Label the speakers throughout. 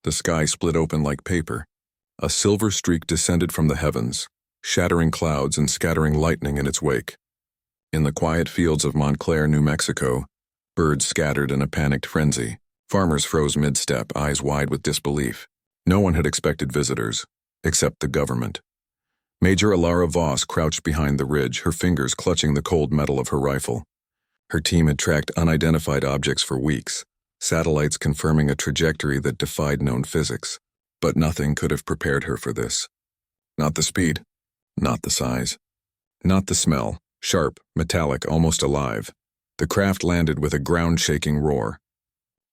Speaker 1: The sky split open like paper. A silver streak descended from the heavens, shattering clouds and scattering lightning in its wake. In the quiet fields of Montclair, New Mexico, birds scattered in a panicked frenzy. Farmers froze mid-step, eyes wide with disbelief. No one had expected visitors, except the government. Major Alara Voss crouched behind the ridge, her fingers clutching the cold metal of her rifle. Her team had tracked unidentified objects for weeks, satellites confirming a trajectory that defied known physics. But nothing could have prepared her for this. Not the speed, not the size, not the smell, sharp, metallic, almost alive. The craft landed with a ground-shaking roar.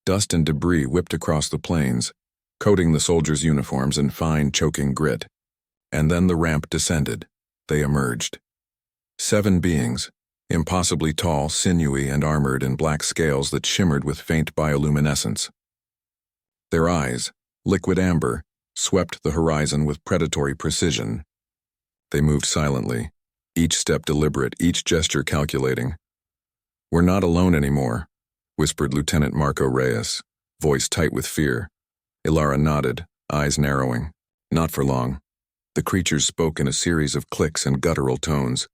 Speaker 1: Dust and debris whipped across the plains, coating the soldiers' uniforms in fine, choking grit. And then the ramp descended. They emerged. 7 beings, impossibly tall, sinewy, and armored in black scales that shimmered with faint bioluminescence. Their eyes, liquid amber, swept the horizon with predatory precision. They moved silently, each step deliberate, each gesture calculating. "We're not alone anymore," whispered Lieutenant Marco Reyes, voice tight with fear. Ilara nodded, eyes narrowing. Not for long. The creatures spoke in a series of clicks and guttural tones.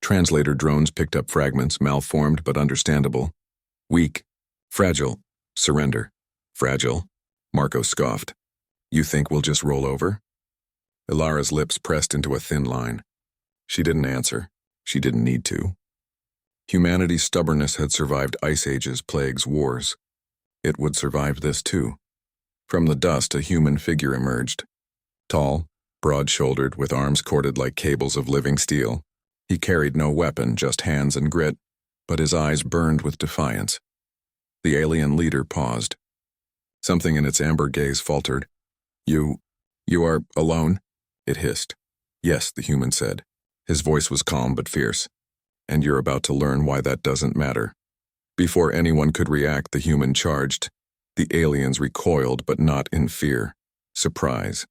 Speaker 1: Translator drones picked up fragments, malformed but understandable. Weak, fragile, surrender. Fragile, Marco scoffed. "You think we'll just roll over?" Ilara's lips pressed into a thin line. She didn't answer. She didn't need to. Humanity's stubbornness had survived ice ages, plagues, wars. It would survive this too. From the dust, a human figure emerged. Tall, broad-shouldered, with arms corded like cables of living steel. He carried no weapon, just hands and grit, but his eyes burned with defiance. The alien leader paused. Something in its amber gaze faltered. You are alone?" it hissed. "Yes," the human said. His voice was calm but fierce. "And you're about to learn why that doesn't matter." Before anyone could react, the human charged. The aliens recoiled, but not in fear. Surprise.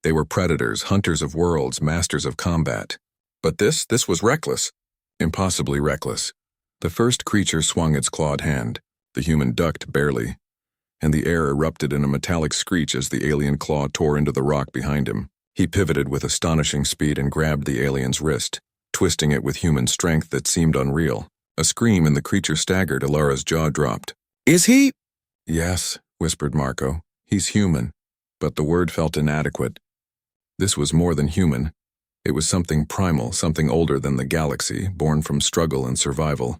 Speaker 1: They were predators, hunters of worlds, masters of combat. But this was reckless. Impossibly reckless. The first creature swung its clawed hand. The human ducked barely, and the air erupted in a metallic screech as the alien claw tore into the rock behind him. He pivoted with astonishing speed and grabbed the alien's wrist, twisting it with human strength that seemed unreal. A scream and the creature staggered. Ilara's jaw dropped.
Speaker 2: "Is he?"
Speaker 1: "Yes," whispered Marco. "He's human." But the word felt inadequate. This was more than human. It was something primal, something older than the galaxy, born from struggle and survival.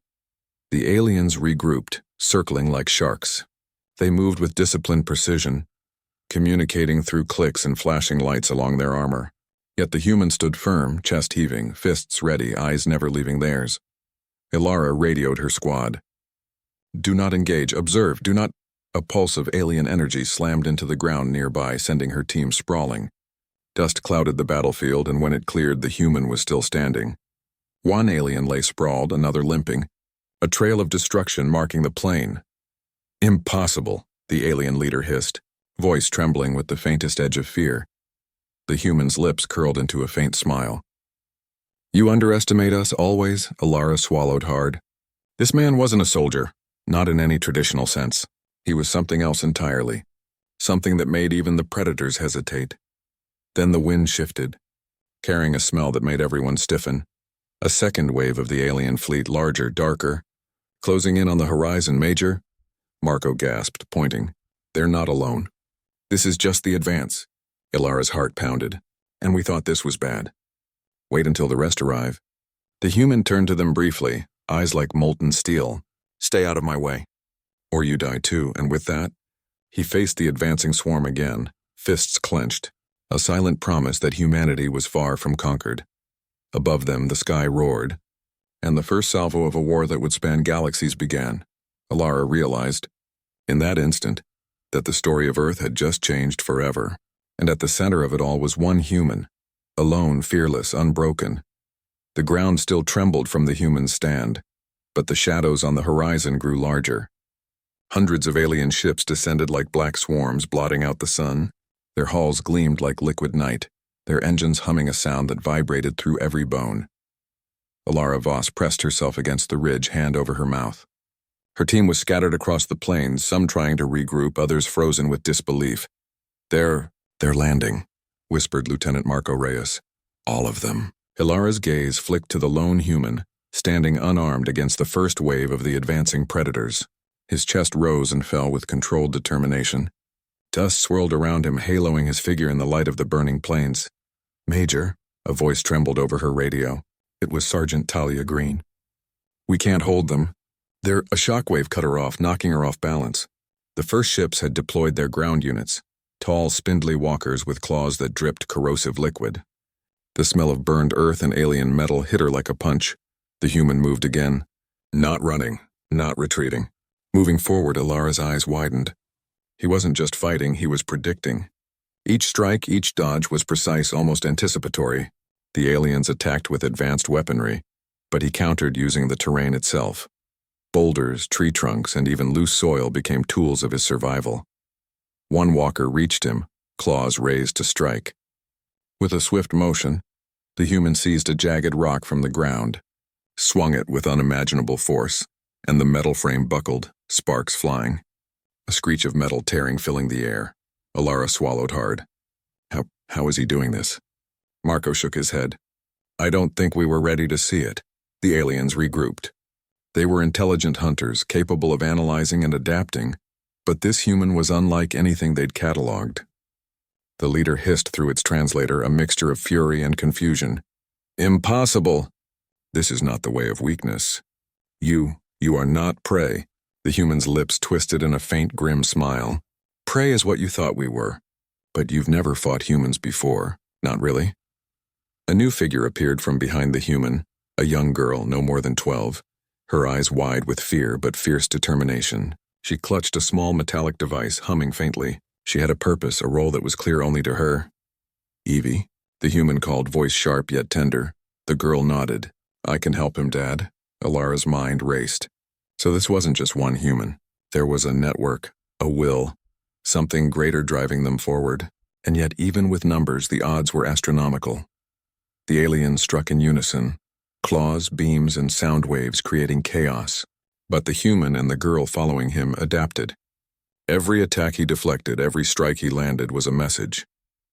Speaker 1: The aliens regrouped, circling like sharks. They moved with disciplined precision, communicating through clicks and flashing lights along their armor. Yet the human stood firm, chest heaving, fists ready, eyes never leaving theirs. Ilara radioed her squad. "Do not engage, observe, do not—" A pulse of alien energy slammed into the ground nearby, sending her team sprawling. Dust clouded the battlefield, and when it cleared, the human was still standing. One alien lay sprawled, another limping, a trail of destruction marking the plain. "Impossible," the alien leader hissed, voice trembling with the faintest edge of fear. The human's lips curled into a faint smile. "You underestimate us always," Ilara swallowed hard. This man wasn't a soldier, not in any traditional sense. He was something else entirely, something that made even the predators hesitate. Then the wind shifted, carrying a smell that made everyone stiffen. A second wave of the alien fleet, larger, darker, closing in on the horizon. "Major," Marco gasped, pointing. "They're not alone. This is just the advance." Ilara's heart pounded. "And we thought this was bad. Wait until the rest arrive." The human turned to them briefly, eyes like molten steel. "Stay out of my way, or you die too." And with that, he faced the advancing swarm again, fists clenched, a silent promise that humanity was far from conquered. Above them, the sky roared, and the first salvo of a war that would span galaxies began. Ilara realized, in that instant, that the story of Earth had just changed forever, and at the center of it all was one human, alone, fearless, unbroken. The ground still trembled from the human's stand, but the shadows on the horizon grew larger. Hundreds of alien ships descended like black swarms, blotting out the sun. Their hulls gleamed like liquid night, their engines humming a sound that vibrated through every bone. Ilara Voss pressed herself against the ridge, hand over her mouth. Her team was scattered across the plains, some trying to regroup, others frozen with disbelief. They're landing, whispered Lieutenant Marco Reyes. All of them. Ilara's gaze flicked to the lone human, standing unarmed against the first wave of the advancing predators. His chest rose and fell with controlled determination. Dust swirled around him, haloing his figure in the light of the burning plains. "Major," a voice trembled over her radio. It was Sergeant Talia Green. "We can't hold them. A shockwave cut her off, knocking her off balance." The first ships had deployed their ground units, tall, spindly walkers with claws that dripped corrosive liquid. The smell of burned earth and alien metal hit her like a punch. The human moved again. Not running, not retreating. Moving forward, Ilara's eyes widened. He wasn't just fighting, he was predicting. Each strike, each dodge was precise, almost anticipatory. The aliens attacked with advanced weaponry, but he countered using the terrain itself. Boulders, tree trunks, and even loose soil became tools of his survival. One walker reached him, claws raised to strike. With a swift motion, the human seized a jagged rock from the ground, swung it with unimaginable force, and the metal frame buckled, sparks flying. A screech of metal tearing filling the air. Ilara swallowed hard. How is he doing this? Marco shook his head. "I don't think we were ready to see it." The aliens regrouped. They were intelligent hunters, capable of analyzing and adapting, but this human was unlike anything they'd cataloged. The leader hissed through its translator, a mixture of fury and confusion. "Impossible! This is not the way of weakness. You are not prey." The human's lips twisted in a faint, grim smile. "Prey is what you thought we were. But you've never fought humans before, not really." A new figure appeared from behind the human, a young girl, no more than 12, her eyes wide with fear but fierce determination. She clutched a small metallic device, humming faintly. She had a purpose, a role that was clear only to her. "Evie," the human called, voice sharp yet tender. The girl nodded. "I can help him, Dad." Ilara's mind raced. So this wasn't just one human. There was a network, a will, something greater driving them forward. And yet even with numbers, the odds were astronomical. The aliens struck in unison, claws, beams, and sound waves creating chaos. But the human and the girl following him adapted. Every attack he deflected, every strike he landed was a message.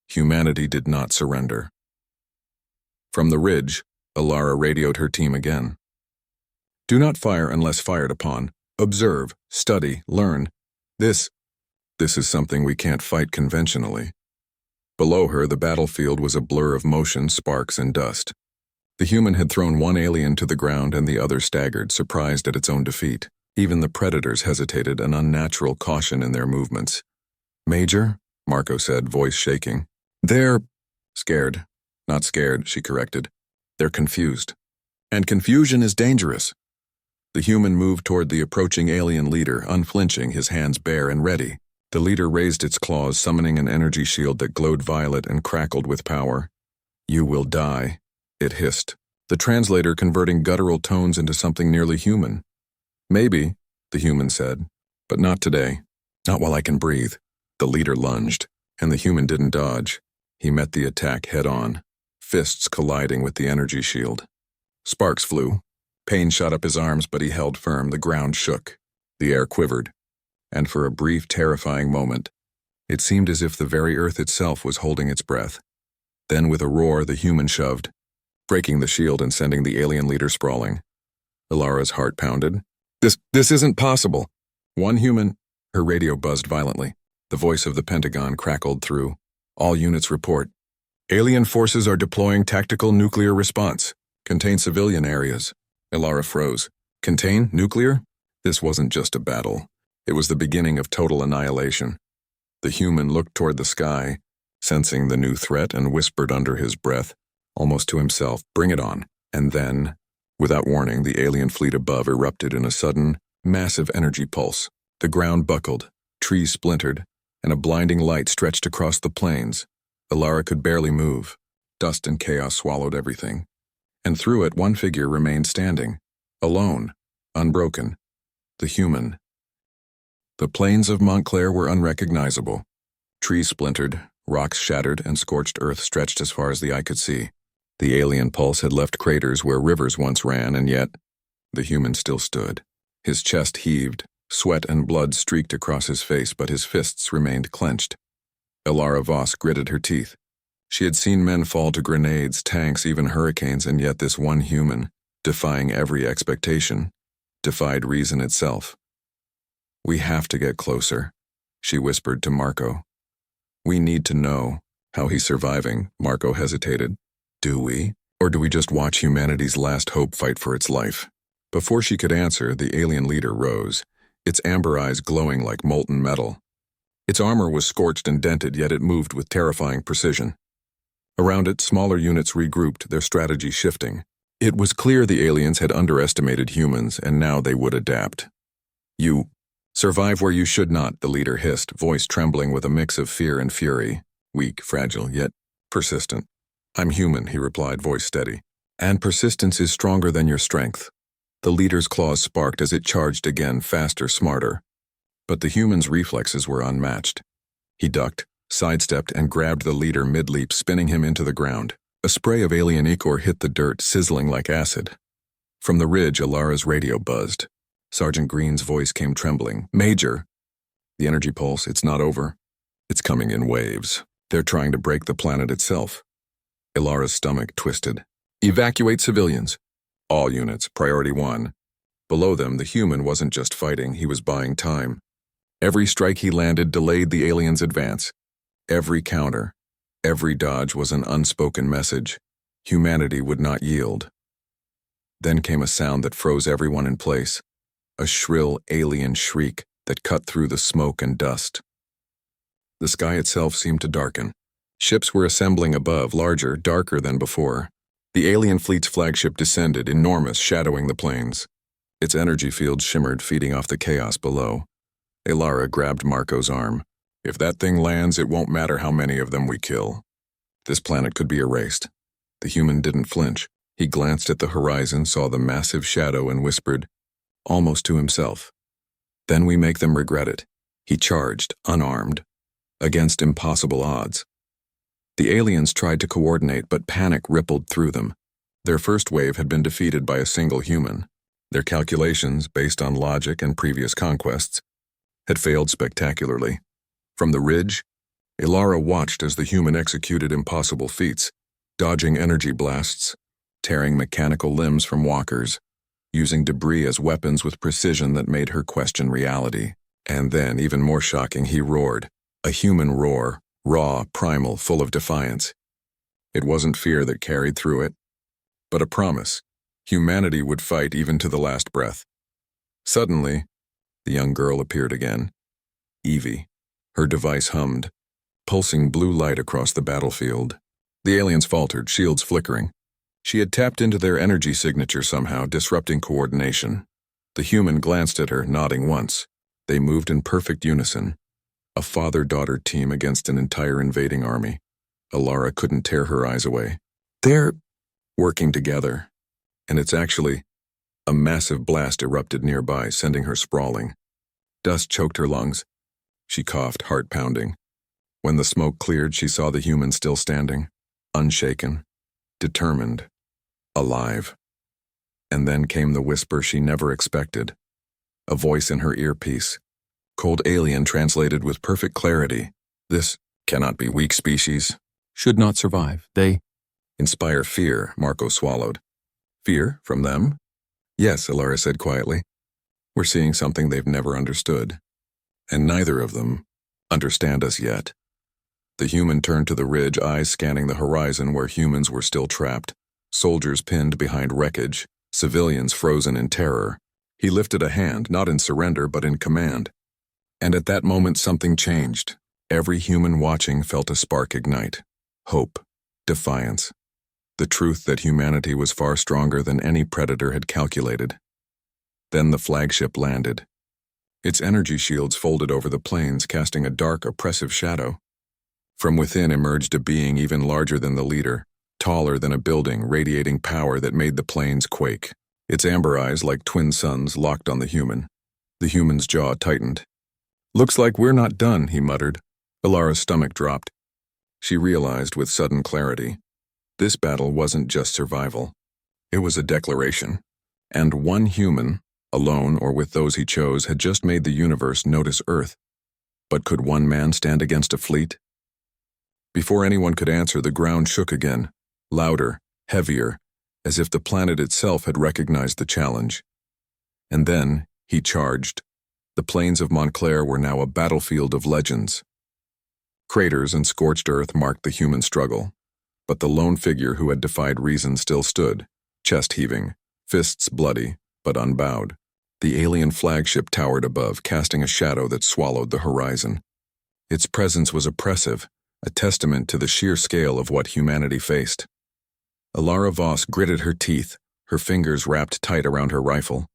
Speaker 1: Humanity did not surrender. From the ridge, Ilara radioed her team again. "Do not fire unless fired upon. Observe, study, learn. This is something we can't fight conventionally." Below her, the battlefield was a blur of motion, sparks, and dust. The human had thrown one alien to the ground and the other staggered, surprised at its own defeat. Even the predators hesitated, an unnatural caution in their movements. "Major," Marco said, voice shaking. "They're scared." "Not scared," she corrected. "They're confused. And confusion is dangerous." The human moved toward the approaching alien leader, unflinching, his hands bare and ready. The leader raised its claws, summoning an energy shield that glowed violet and crackled with power. "You will die," it hissed, the translator converting guttural tones into something nearly human. "Maybe," the human said, "but not today. Not while I can breathe." The leader lunged, and the human didn't dodge. He met the attack head-on, fists colliding with the energy shield. Sparks flew. Pain shot up his arms, but he held firm. The ground shook. The air quivered. And for a brief, terrifying moment, it seemed as if the very earth itself was holding its breath. Then with a roar, the human shoved, breaking the shield and sending the alien leader sprawling. Ilara's heart pounded. This isn't possible." "One human," her radio buzzed violently. The voice of the Pentagon crackled through. "All units report. Alien forces are deploying tactical nuclear response. Contain civilian areas." Ilara froze. Contain nuclear? This wasn't just a battle. It was the beginning of total annihilation. The human looked toward the sky, sensing the new threat, and whispered under his breath, almost to himself, "Bring it on." And then, without warning, the alien fleet above erupted in a sudden, massive energy pulse. The ground buckled, trees splintered, and a blinding light stretched across the plains. Ilara could barely move. Dust and chaos swallowed everything. And through it, one figure remained standing, alone, unbroken, the human. The plains of Montclair were unrecognizable. Trees splintered, rocks shattered, and scorched earth stretched as far as the eye could see. The alien pulse had left craters where rivers once ran, and yet the human still stood. His chest heaved, sweat and blood streaked across his face, but his fists remained clenched. Elara Voss gritted her teeth. She had seen men fall to grenades, tanks, even hurricanes, and yet this one human, defying every expectation, defied reason itself. "We have to get closer," she whispered to Marco. "We need to know. How he's surviving." Marco hesitated. "Do we? Or do we just watch humanity's last hope fight for its life?" Before she could answer, the alien leader rose, its amber eyes glowing like molten metal. Its armor was scorched and dented, yet it moved with terrifying precision. Around it, smaller units regrouped, their strategy shifting. It was clear the aliens had underestimated humans, and now they would adapt. "You survive where you should not," the leader hissed, voice trembling with a mix of fear and fury. Weak, fragile, yet persistent. "I'm human," he replied, voice steady. "And persistence is stronger than your strength." The leader's claws sparked as it charged again, faster, smarter. But the human's reflexes were unmatched. He ducked, sidestepped, and grabbed the leader mid-leap, spinning him into the ground. A spray of alien ichor hit the dirt, sizzling like acid. From the ridge, Elara's radio buzzed. Sergeant Green's voice came trembling. "Major!" "The energy pulse, it's not over. It's coming in waves. They're trying to break the planet itself." Elara's stomach twisted. "Evacuate civilians. All units, priority 1. Below them, the human wasn't just fighting, he was buying time. Every strike he landed delayed the aliens' advance. Every counter, every dodge was an unspoken message. Humanity would not yield. Then came a sound that froze everyone in place. A shrill alien shriek that cut through the smoke and dust. The sky itself seemed to darken. Ships were assembling above, larger, darker than before. The alien fleet's flagship descended, enormous, shadowing the plains. Its energy field shimmered, feeding off the chaos below. Elara grabbed Marco's arm. "If that thing lands, it won't matter how many of them we kill. This planet could be erased." The human didn't flinch. He glanced at the horizon, saw the massive shadow, and whispered, almost to himself, "Then we make them regret it." He charged, unarmed, against impossible odds. The aliens tried to coordinate, but panic rippled through them. Their first wave had been defeated by a single human. Their calculations, based on logic and previous conquests, had failed spectacularly. From the ridge, Elara watched as the human executed impossible feats, dodging energy blasts, tearing mechanical limbs from walkers, using debris as weapons with precision that made her question reality. And then, even more shocking, he roared. A human roar, raw, primal, full of defiance. It wasn't fear that carried through it, but a promise. Humanity would fight even to the last breath. Suddenly, the young girl appeared again. Evie. Her device hummed, pulsing blue light across the battlefield. The aliens faltered, shields flickering. She had tapped into their energy signature somehow, disrupting coordination. The human glanced at her, nodding once. They moved in perfect unison. A father-daughter team against an entire invading army. Elara couldn't tear her eyes away. They're working together. And it's actually... A massive blast erupted nearby, sending her sprawling. Dust choked her lungs. She coughed, heart pounding. When the smoke cleared, she saw the human still standing, unshaken, determined, alive. And then came the whisper she never expected. A voice in her earpiece. Cold alien translated with perfect clarity. "This cannot be weak species. Should not survive. They inspire fear," Marco swallowed. "Fear from them?" "Yes," Elara said quietly. "We're seeing something they've never understood. And neither of them understand us yet." The human turned to the ridge, eyes scanning the horizon where humans were still trapped. Soldiers pinned behind wreckage, civilians frozen in terror. He lifted a hand, not in surrender, but in command. And at that moment something changed. Every human watching felt a spark ignite. Hope. Defiance. The truth that humanity was far stronger than any predator had calculated. Then the flagship landed. Its energy shields folded over the plains, casting a dark, oppressive shadow. From within emerged a being even larger than the leader, taller than a building, radiating power that made the plains quake. Its amber eyes, like twin suns, locked on the human. The human's jaw tightened. "Looks like we're not done," he muttered. Elara's stomach dropped. She realized with sudden clarity. This battle wasn't just survival. It was a declaration. And one human, alone or with those he chose, had just made the universe notice Earth. But could one man stand against a fleet? Before anyone could answer, the ground shook again, louder, heavier, as if the planet itself had recognized the challenge. And then, he charged. The plains of Montclair were now a battlefield of legends. Craters and scorched earth marked the human struggle, but the lone figure who had defied reason still stood, chest heaving, fists bloody, but unbowed. The alien flagship towered above, casting a shadow that swallowed the horizon. Its presence was oppressive, a testament to the sheer scale of what humanity faced. Alara Voss gritted her teeth, her fingers wrapped tight around her rifle.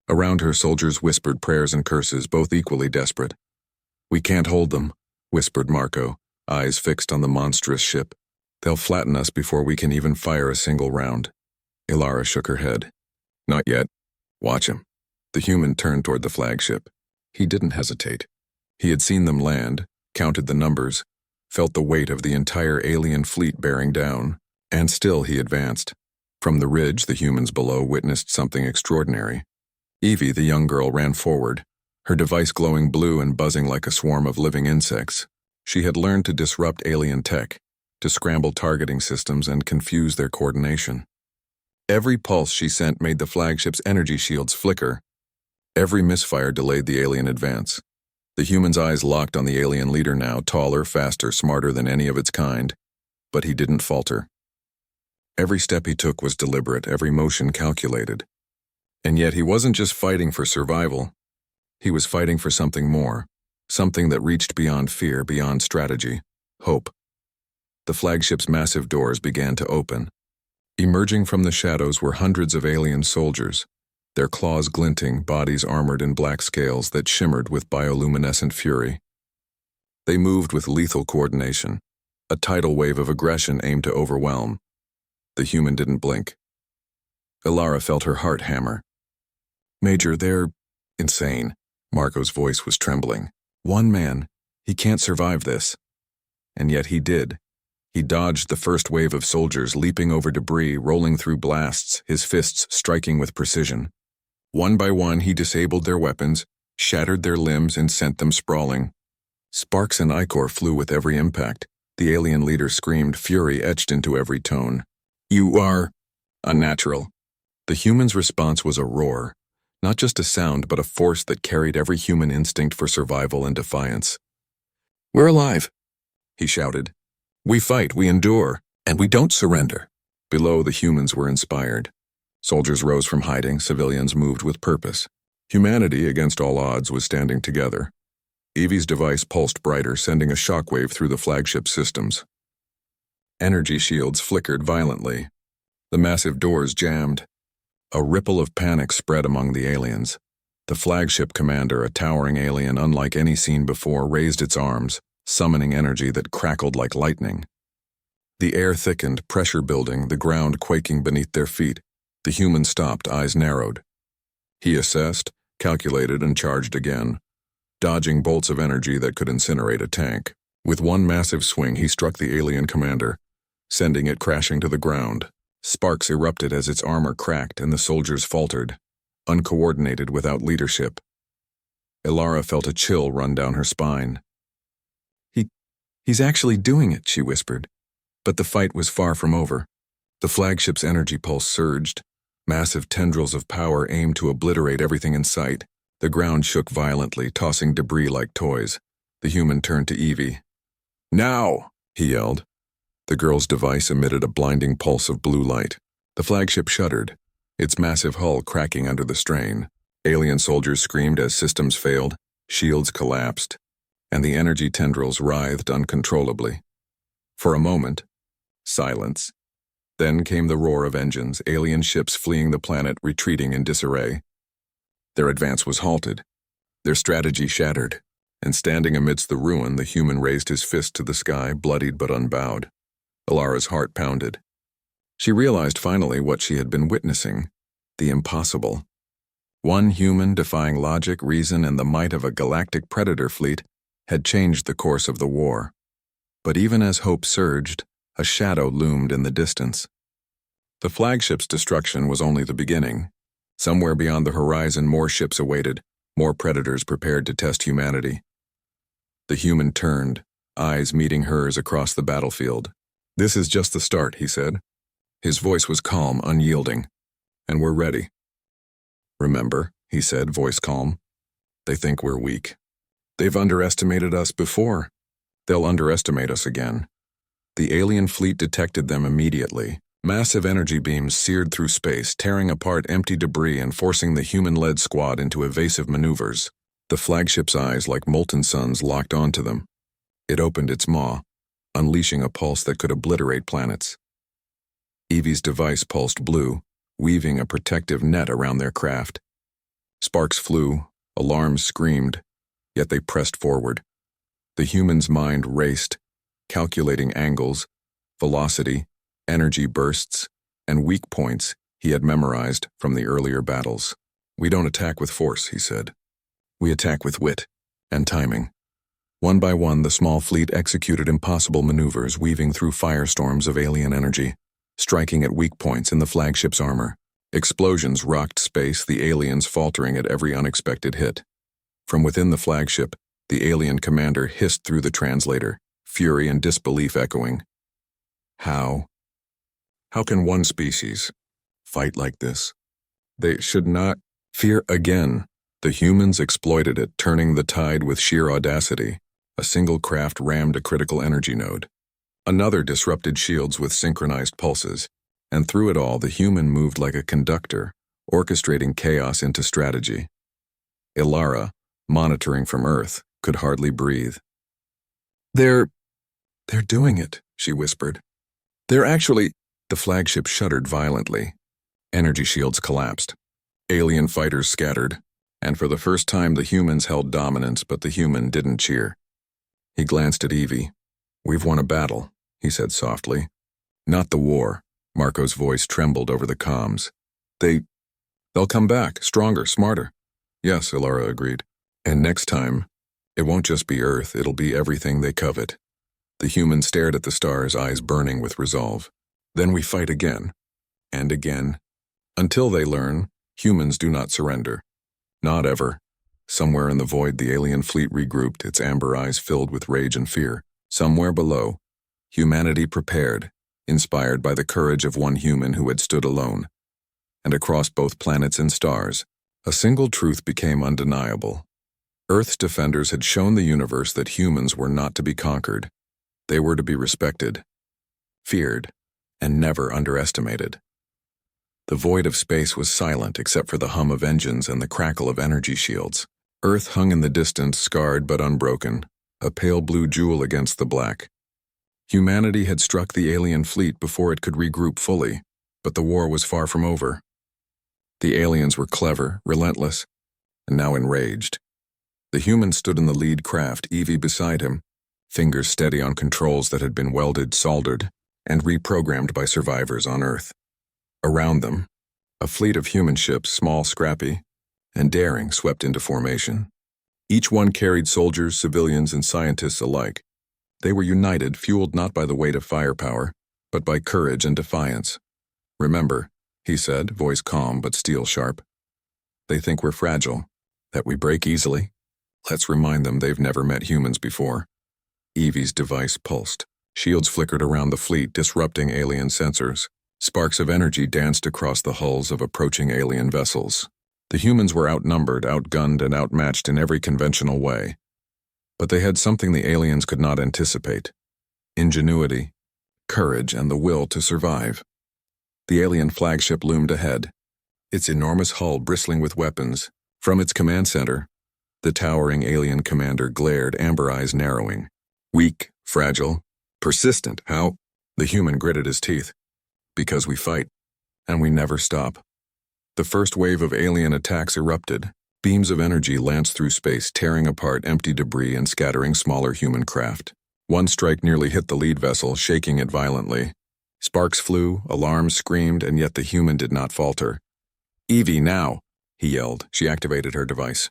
Speaker 1: Around her, soldiers whispered prayers and curses, both equally desperate. "We can't hold them," whispered Marco, eyes fixed on the monstrous ship. "They'll flatten us before we can even fire a single round." Alara shook her head. "Not yet. Watch him." The human turned toward the flagship. He didn't hesitate. He had seen them land, counted the numbers, felt the weight of the entire alien fleet bearing down, and still he advanced. From the ridge, the humans below witnessed something extraordinary. Evie, the young girl, ran forward, her device glowing blue and buzzing like a swarm of living insects. She had learned to disrupt alien tech, to scramble targeting systems and confuse their coordination. Every pulse she sent made the flagship's energy shields flicker. Every misfire delayed the alien advance. The human's eyes locked on the alien leader now, taller, faster, smarter than any of its kind. But he didn't falter. Every step he took was deliberate, every motion calculated. And yet he wasn't just fighting for survival. He was fighting for something more, something that reached beyond fear, beyond strategy, hope. The flagship's massive doors began to open. Emerging from the shadows were hundreds of alien soldiers, their claws glinting, bodies armored in black scales that shimmered with bioluminescent fury. They moved with lethal coordination, a tidal wave of aggression aimed to overwhelm. The human didn't blink. Alara felt her heart hammer. "Major, they're insane." Marco's voice was trembling. "One man, he can't survive this." And yet he did. He dodged the first wave of soldiers, leaping over debris, rolling through blasts, his fists striking with precision. One by one, he disabled their weapons, shattered their limbs, and sent them sprawling. Sparks and ichor flew with every impact. The alien leader screamed, fury etched into every tone. "You are unnatural." The human's response was a roar, not just a sound, but a force that carried every human instinct for survival and defiance. "We're alive," he shouted. "We fight, we endure, and we don't surrender." Below, the humans were inspired. Soldiers rose from hiding, civilians moved with purpose. Humanity, against all odds, was standing together. Evie's device pulsed brighter, sending a shockwave through the flagship systems. Energy shields flickered violently. The massive doors jammed. A ripple of panic spread among the aliens. The flagship commander, a towering alien unlike any seen before, raised its arms, summoning energy that crackled like lightning. The air thickened, pressure building, the ground quaking beneath their feet. The human stopped, eyes narrowed. He assessed, calculated, and charged again, dodging bolts of energy that could incinerate a tank. With one massive swing, he struck the alien commander, sending it crashing to the ground. Sparks erupted as its armor cracked and the soldiers faltered, uncoordinated, without leadership. Alara felt a chill run down her spine. He's actually doing it," she whispered. But the fight was far from over. The flagship's energy pulse surged. Massive tendrils of power aimed to obliterate everything in sight. The ground shook violently, tossing debris like toys. The human turned to Evie. "Now!" he yelled. The girl's device emitted a blinding pulse of blue light. The flagship shuddered, its massive hull cracking under the strain. Alien soldiers screamed as systems failed, shields collapsed, and the energy tendrils writhed uncontrollably. For a moment, silence. Then came the roar of engines, alien ships fleeing the planet, retreating in disarray. Their advance was halted, their strategy shattered, and standing amidst the ruin, the human raised his fist to the sky, bloodied but unbowed. Alara's heart pounded. She realized finally what she had been witnessing, the impossible. One human defying logic, reason, and the might of a galactic predator fleet had changed the course of the war. But even as hope surged, a shadow loomed in the distance. The flagship's destruction was only the beginning. Somewhere beyond the horizon, more ships awaited, more predators prepared to test humanity. The human turned, eyes meeting hers across the battlefield. "This is just the start," he said. His voice was calm, unyielding. "And we're ready." "Remember," he said, voice calm. "They think we're weak. They've underestimated us before. They'll underestimate us again." The alien fleet detected them immediately. Massive energy beams seared through space, tearing apart empty debris and forcing the human-led squad into evasive maneuvers. The flagship's eyes, like molten suns, locked onto them. It opened its maw, unleashing a pulse that could obliterate planets. Evie's device pulsed blue, weaving a protective net around their craft. Sparks flew, alarms screamed, yet they pressed forward. The human's mind raced, calculating angles, velocity, energy bursts, and weak points he had memorized from the earlier battles. "We don't attack with force," he said. "We attack with wit and timing." One by one, the small fleet executed impossible maneuvers, weaving through firestorms of alien energy, striking at weak points in the flagship's armor. Explosions rocked space, the aliens faltering at every unexpected hit. From within the flagship, the alien commander hissed through the translator, fury and disbelief echoing. How can one species fight like this? They should not fear again." The humans exploited it, turning the tide with sheer audacity. A single craft rammed a critical energy node. Another disrupted shields with synchronized pulses. And through it all, the human moved like a conductor, orchestrating chaos into strategy. Ilara, monitoring from Earth, could hardly breathe. They're doing it," she whispered. "They're actually—" The flagship shuddered violently. Energy shields collapsed. Alien fighters scattered, and for the first time the humans held dominance, but the human didn't cheer. He glanced at Evie. "We've won a battle," he said softly. "Not the war." Marco's voice trembled over the comms. They'll come back, stronger, smarter." "Yes," Ilara agreed. "And next time, it won't just be Earth, it'll be everything they covet." The human stared at the stars, eyes burning with resolve. "Then we fight again, and again, until they learn humans do not surrender. Not ever." Somewhere in the void, the alien fleet regrouped, its amber eyes filled with rage and fear. Somewhere below, humanity prepared, inspired by the courage of one human who had stood alone. And across both planets and stars, a single truth became undeniable. Earth's defenders had shown the universe that humans were not to be conquered. They were to be respected, feared, and never underestimated. The void of space was silent except for the hum of engines and the crackle of energy shields. Earth hung in the distance, scarred but unbroken, a pale blue jewel against the black. Humanity had struck the alien fleet before it could regroup fully, but the war was far from over. The aliens were clever, relentless, and now enraged. The human stood in the lead craft, Evie beside him, fingers steady on controls that had been welded, soldered, and reprogrammed by survivors on Earth. Around them, a fleet of human ships, small, scrappy, and daring, swept into formation. Each one carried soldiers, civilians, and scientists alike. They were united, fueled not by the weight of firepower, but by courage and defiance. "Remember," he said, voice calm but steel sharp. "They think we're fragile, that we break easily. Let's remind them they've never met humans before." Evie's device pulsed. Shields flickered around the fleet, disrupting alien sensors. Sparks of energy danced across the hulls of approaching alien vessels. The humans were outnumbered, outgunned, and outmatched in every conventional way. But they had something the aliens could not anticipate: ingenuity, courage, and the will to survive. The alien flagship loomed ahead, its enormous hull bristling with weapons. From its command center, the towering alien commander glared, amber eyes narrowing. "Weak, fragile, persistent, how?" The human gritted his teeth. "Because we fight, and we never stop." The first wave of alien attacks erupted. Beams of energy lanced through space, tearing apart empty debris and scattering smaller human craft. One strike nearly hit the lead vessel, shaking it violently. Sparks flew, alarms screamed, and yet the human did not falter. "Evie, now!" he yelled. She activated her device.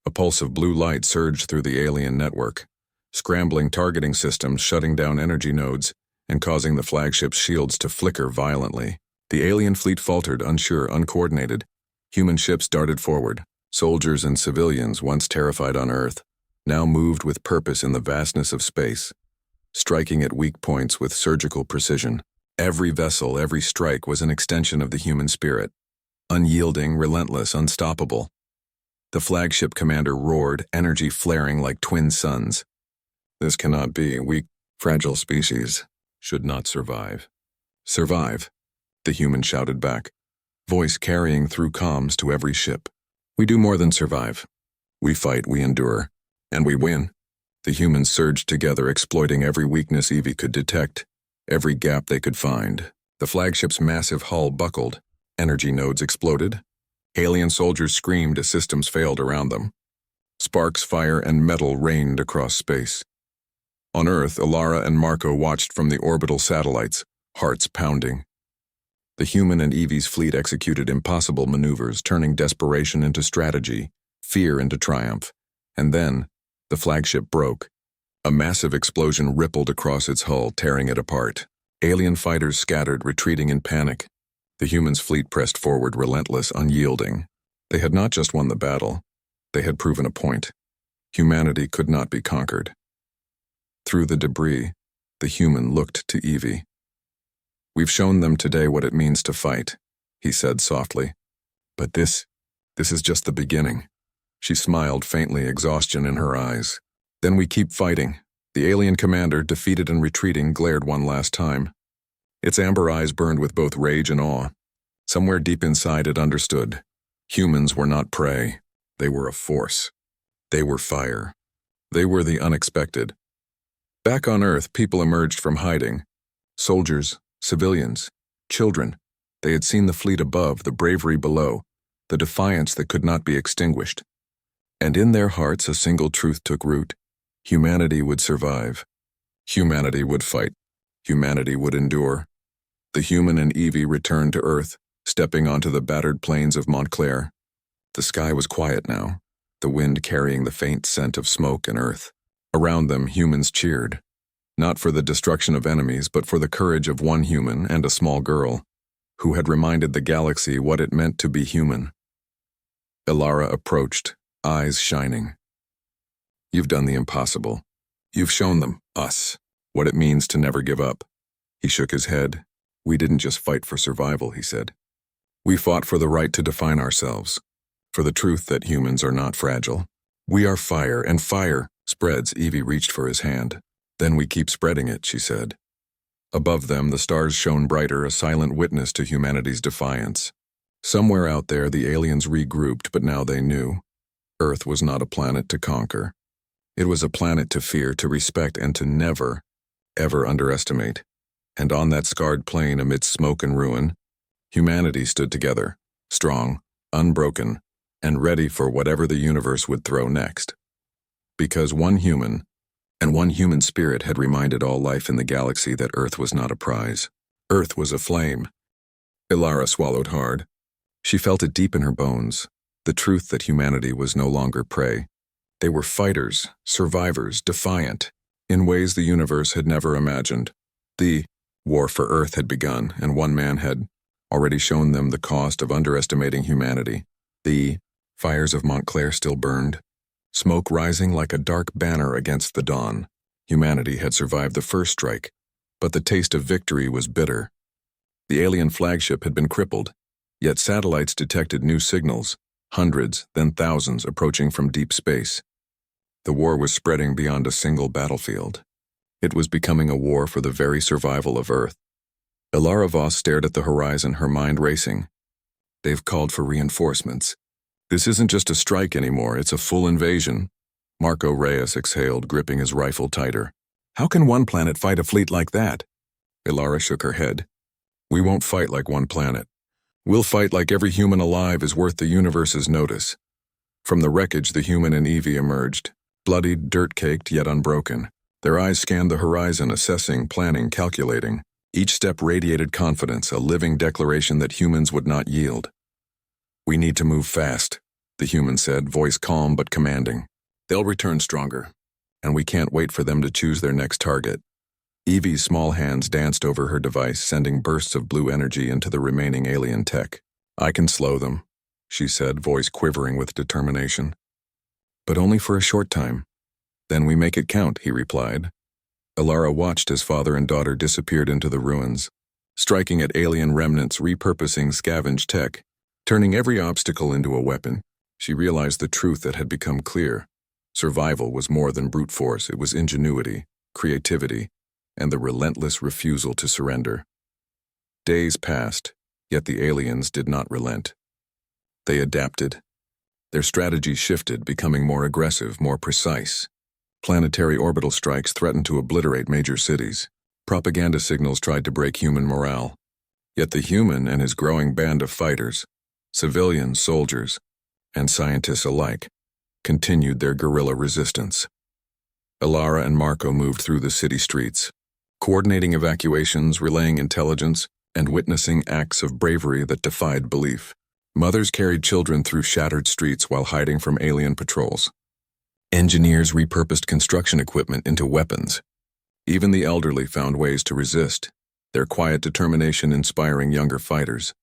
Speaker 1: A pulse of blue light surged through the alien network, scrambling targeting systems, shutting down energy nodes, and causing the flagship's shields to flicker violently. The alien fleet faltered, unsure, uncoordinated. Human ships darted forward. Soldiers and civilians, once terrified on Earth, now moved with purpose in the vastness of space. striking at weak points with surgical precision. Every vessel, every strike was an extension of the human spirit. Unyielding, relentless, unstoppable. The flagship commander roared, energy flaring like twin suns. This cannot be. Weak, fragile species should not survive. Survive, the human shouted back, voice carrying through comms to every ship. We do more than survive. We fight, we endure, and we win. The humans surged together, exploiting every weakness Evie could detect, every gap they could find. The flagship's massive hull buckled. Energy nodes exploded. Alien soldiers screamed as systems failed around them. Sparks, fire, and metal rained across space. On Earth, Alara and Marco watched from the orbital satellites, hearts pounding. The human and Evie's fleet executed impossible maneuvers, turning desperation into strategy, fear into triumph. And then, the flagship broke. A massive explosion rippled across its hull, tearing it apart. Alien fighters scattered, retreating in panic. The humans' fleet pressed forward, relentless, unyielding. They had not just won the battle. They had proven a point. Humanity could not be conquered. Through the debris, the human looked to Evie. We've shown them today what it means to fight, he said softly. But this is just the beginning. She smiled faintly, exhaustion in her eyes. Then we keep fighting. The alien commander, defeated and retreating, glared one last time. Its amber eyes burned with both rage and awe. Somewhere deep inside it understood. Humans were not prey. They were a force. They were fire. They were the unexpected. Back on Earth, people emerged from hiding. Soldiers, civilians, children. They had seen the fleet above, the bravery below, the defiance that could not be extinguished. And in their hearts a single truth took root. Humanity would survive. Humanity would fight. Humanity would endure. The human and Evie returned to Earth, stepping onto the battered plains of Montclair. The sky was quiet now, the wind carrying the faint scent of smoke and earth. Around them, humans cheered. Not for the destruction of enemies, but for the courage of one human and a small girl, who had reminded the galaxy what it meant to be human. Alara approached, eyes shining. You've done the impossible. You've shown them, us, what it means to never give up. He shook his head. We didn't just fight for survival, he said. We fought for the right to define ourselves, for the truth that humans are not fragile. We are fire, and fire spreads. Evie reached for his hand. Then we keep spreading it, she said. Above them, the stars shone brighter, a silent witness to humanity's defiance. Somewhere out there, the aliens regrouped, but now they knew. Earth was not a planet to conquer. It was a planet to fear, to respect, and to never, ever underestimate. And on that scarred plain amidst smoke and ruin, humanity stood together, strong, unbroken, and ready for whatever the universe would throw next. Because one human, and one human spirit had reminded all life in the galaxy that Earth was not a prize. Earth was aflame. Alara swallowed hard. She felt it deep in her bones, the truth that humanity was no longer prey. They were fighters, survivors, defiant, in ways the universe had never imagined. The war for Earth had begun, and one man had already shown them the cost of underestimating humanity. The fires of Montclair still burned, smoke rising like a dark banner against the dawn. Humanity had survived the first strike, but the taste of victory was bitter. The alien flagship had been crippled, yet satellites detected new signals, hundreds, then thousands approaching from deep space. The war was spreading beyond a single battlefield. It was becoming a war for the very survival of Earth. Alara Voss stared at the horizon, her mind racing. They've called for reinforcements. This isn't just a strike anymore, it's a full invasion. Marco Reyes exhaled, gripping his rifle tighter. How can one planet fight a fleet like that? Alara shook her head. We won't fight like one planet. We'll fight like every human alive is worth the universe's notice. From the wreckage, the human and Evie emerged, bloodied, dirt-caked, yet unbroken. Their eyes scanned the horizon, assessing, planning, calculating. Each step radiated confidence, a living declaration that humans would not yield. We need to move fast, the human said, voice calm but commanding. They'll return stronger, and we can't wait for them to choose their next target. Evie's small hands danced over her device, sending bursts of blue energy into the remaining alien tech. I can slow them, she said, voice quivering with determination. But only for a short time. Then we make it count, he replied. Alara watched as father and daughter disappeared into the ruins, striking at alien remnants, repurposing scavenged tech, turning every obstacle into a weapon. She realized the truth that had become clear. Survival was more than brute force. It was ingenuity, creativity, and the relentless refusal to surrender. Days passed, yet the aliens did not relent. They adapted. Their strategy shifted, becoming more aggressive, more precise. Planetary orbital strikes threatened to obliterate major cities. Propaganda signals tried to break human morale. Yet the human and his growing band of fighters, civilians, soldiers, and scientists alike, continued their guerrilla resistance. Alara and Marco moved through the city streets, coordinating evacuations, relaying intelligence, and witnessing acts of bravery that defied belief. Mothers carried children through shattered streets while hiding from alien patrols. Engineers repurposed construction equipment into weapons. Even the elderly found ways to resist, their quiet determination inspiring younger fighters.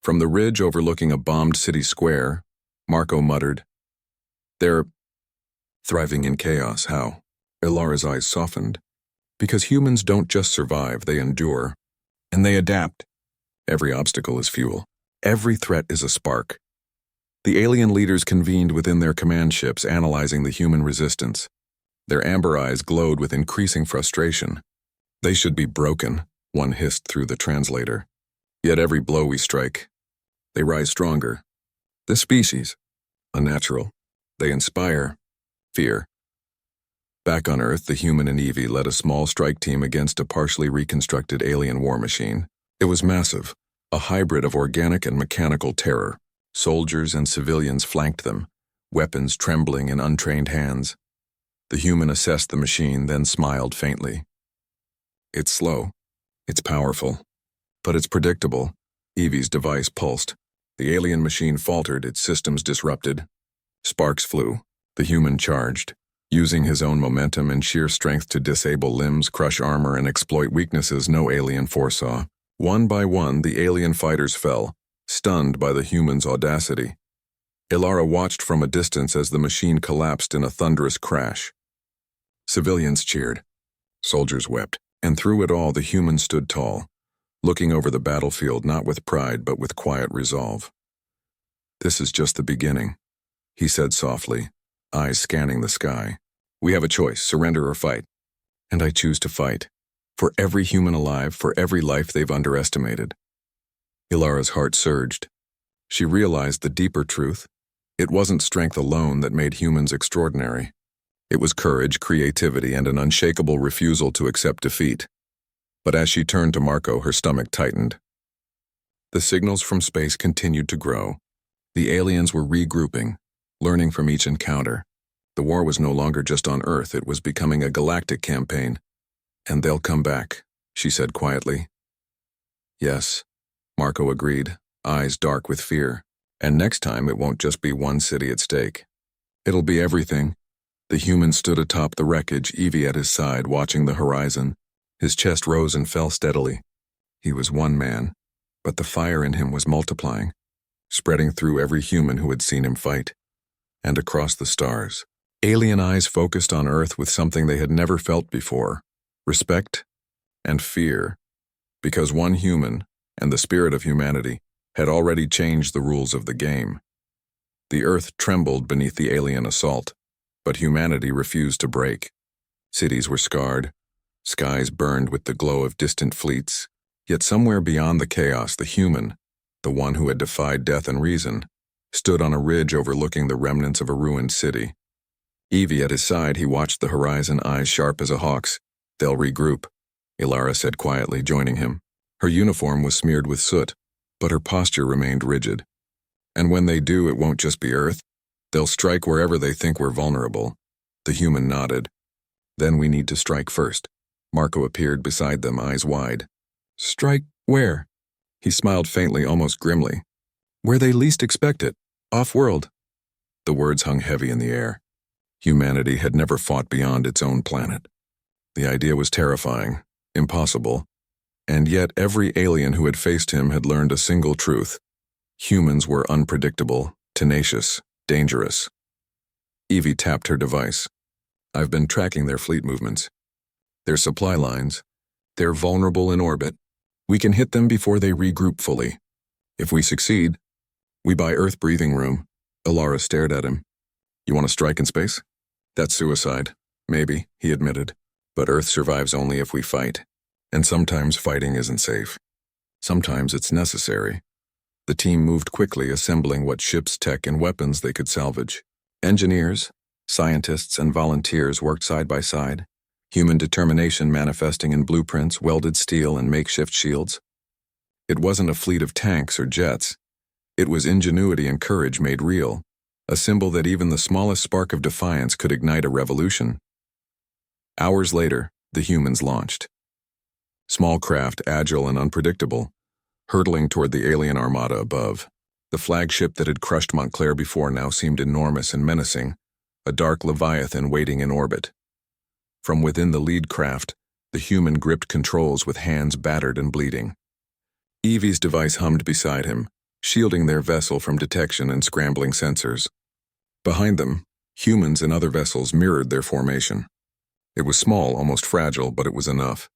Speaker 1: From the ridge overlooking a bombed city square, Marco muttered, "They're thriving in chaos." How? Ilara's eyes softened. Because humans don't just survive, they endure. And they adapt. Every obstacle is fuel. Every threat is a spark. The alien leaders convened within their command ships, analyzing the human resistance. Their amber eyes glowed with increasing frustration. "They should be broken," one hissed through the translator. "Yet every blow we strike, they rise stronger. The species, unnatural. They inspire fear." Back on Earth, the human and Evie led a small strike team against a partially reconstructed alien war machine. It was massive, a hybrid of organic and mechanical terror. Soldiers and civilians flanked them, weapons trembling in untrained hands. The human assessed the machine, then smiled faintly. "It's slow. It's powerful. But it's predictable." Evie's device pulsed. The alien machine faltered, its systems disrupted. Sparks flew. The human charged, using his own momentum and sheer strength to disable limbs, crush armor, and exploit weaknesses no alien foresaw. One by one, the alien fighters fell, stunned by the human's audacity. Ilara watched from a distance as the machine collapsed in a thunderous crash. Civilians cheered. Soldiers wept. And through it all, the human stood tall, looking over the battlefield not with pride but with quiet resolve. "This is just the beginning," he said softly, eyes scanning the sky. "We have a choice, surrender or fight. And I choose to fight. For every human alive, for every life they've underestimated." Ilara's heart surged. She realized the deeper truth. It wasn't strength alone that made humans extraordinary. It was courage, creativity, and an unshakable refusal to accept defeat. But as she turned to Marco, her stomach tightened. The signals from space continued to grow. The aliens were regrouping, learning from each encounter. The war was no longer just on Earth, it was becoming a galactic campaign. "And they'll come back," she said quietly. "Yes," Marco agreed, eyes dark with fear. "And next time it won't just be one city at stake. It'll be everything." The human stood atop the wreckage, Evie at his side, watching the horizon. His chest rose and fell steadily. He was one man, but the fire in him was multiplying, spreading through every human who had seen him fight. And across the stars, alien eyes focused on Earth with something they had never felt before: respect and fear. Because one human, and the spirit of humanity, had already changed the rules of the game. The Earth trembled beneath the alien assault, but humanity refused to break. Cities were scarred, skies burned with the glow of distant fleets, yet somewhere beyond the chaos, the human, the one who had defied death and reason, stood on a ridge overlooking the remnants of a ruined city. Evie at his side, he watched the horizon, eyes sharp as a hawk's. "They'll regroup," Ilara said quietly, joining him. Her uniform was smeared with soot, but her posture remained rigid. "And when they do, it won't just be Earth. They'll strike wherever they think we're vulnerable." The human nodded. "Then we need to strike first." Marco appeared beside them, eyes wide. "Strike where?" He smiled faintly, almost grimly. "Where they least expect it. Off-world." The words hung heavy in the air. Humanity had never fought beyond its own planet. The idea was terrifying, impossible, and yet every alien who had faced him had learned a single truth. Humans were unpredictable, tenacious, dangerous. Evie tapped her device. "I've been tracking their fleet movements. They're supply lines. They're vulnerable in orbit. We can hit them before they regroup fully. If we succeed, we buy Earth breathing room. Alara stared at him. You want to strike in space? That's suicide. Maybe, he admitted. But Earth survives only if we fight. And sometimes fighting isn't safe. Sometimes it's necessary. The team moved quickly, assembling what ships, tech, and weapons they could salvage. Engineers, scientists, and volunteers worked side by side, human determination manifesting in blueprints, welded steel, and makeshift shields. It wasn't a fleet of tanks or jets. It was ingenuity and courage made real, a symbol that even the smallest spark of defiance could ignite a revolution. Hours later, the humans launched. Small craft, agile and unpredictable, hurtling toward the alien armada above. The flagship that had crushed Montclair before now seemed enormous and menacing, a dark leviathan waiting in orbit. From within the lead craft, the human gripped controls with hands battered and bleeding. Evie's device hummed beside him, shielding their vessel from detection and scrambling sensors. Behind them, humans and other vessels mirrored their formation. It was small, almost fragile, but it was enough.